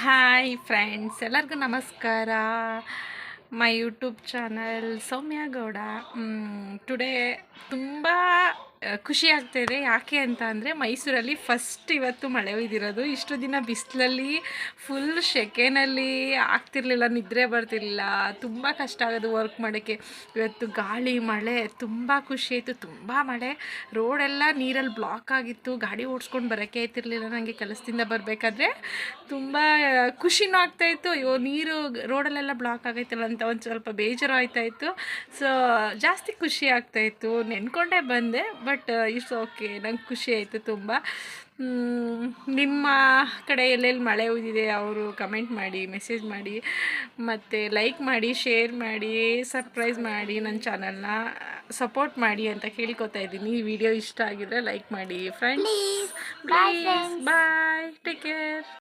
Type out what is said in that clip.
Hi friends, ಎಲ್ಲರಿಗೂ ನಮಸ್ಕಾರ. My YouTube channel Soumya Gowda. Today ತುಂಬ ಖುಷಿ ಆಗ್ತಾಯಿದೆ. ಯಾಕೆ ಅಂತ ಅಂದರೆ ಮೈಸೂರಲ್ಲಿ ಫಸ್ಟ್ ಇವತ್ತು ಮಳೆ ಹೊಯ್ದಿರೋದು. ಇಷ್ಟು ದಿನ ಬಿಸಿಲಲ್ಲಿ ಫುಲ್ ಸೆಕೆನಲ್ಲಿ ಆಗ್ತಿರ್ಲಿಲ್ಲ, ನಿದ್ರೆ ಬರ್ತಿರ್ಲಿಲ್ಲ, ತುಂಬ ಕಷ್ಟ ಆಗೋದು ವರ್ಕ್ ಮಾಡೋಕ್ಕೆ. ಇವತ್ತು ಗಾಳಿ ಮಳೆ ತುಂಬ ಖುಷಿ ಆಯಿತು. ತುಂಬ ಮಳೆ, ರೋಡೆಲ್ಲ ನೀರಲ್ಲಿ ಬ್ಲಾಕ್ ಆಗಿತ್ತು, ಗಾಡಿ ಓಡಿಸ್ಕೊಂಡು ಬರೋಕ್ಕೆ ಆಯ್ತಿರ್ಲಿಲ್ಲ. ನನಗೆ ಕೆಲಸದಿಂದ ಬರಬೇಕಾದ್ರೆ ತುಂಬ ಖುಷಿನೂ ಆಗ್ತಾಯಿತ್ತು. ಅಯ್ಯೋ ನೀರು ರೋಡಲ್ಲೆಲ್ಲ ಬ್ಲಾಕ್ ಆಗೈತಲ್ಲ ಅಂತ ಒಂದು ಸ್ವಲ್ಪ ಬೇಜಾರು ಆಯ್ತಾಯಿತ್ತು. ಸೊ ಜಾಸ್ತಿ ಖುಷಿ ಆಗ್ತಾಯಿತ್ತು. ನೆನ್ಕೊಂಡೇ ಬಂದೆ, ಬಟ್ ಇಟ್ಸ್ ಓಕೆ. ನಂಗೆ ಖುಷಿ ಆಯಿತು ತುಂಬ. ನಿಮ್ಮ ಕಡೆ ಎಲ್ಲೆಲ್ಲಿ ಮಳೆ ಹುಯ್ದಿದೆ ಅವರು ಕಮೆಂಟ್ ಮಾಡಿ, ಮೆಸೇಜ್ ಮಾಡಿ, ಮತ್ತು ಲೈಕ್ ಮಾಡಿ, ಶೇರ್ ಮಾಡಿ, ಸಬ್ಸ್ಕ್ರೈಬ್ ಮಾಡಿ, ನನ್ನ ಚಾನಲ್ನ ಸಪೋರ್ಟ್ ಮಾಡಿ ಅಂತ ಕೇಳ್ಕೊತಾ ಇದ್ದೀನಿ. ಈ ವಿಡಿಯೋ ಇಷ್ಟ ಆಗಿದ್ರೆ ಲೈಕ್ ಮಾಡಿ friends. Please bye, take care.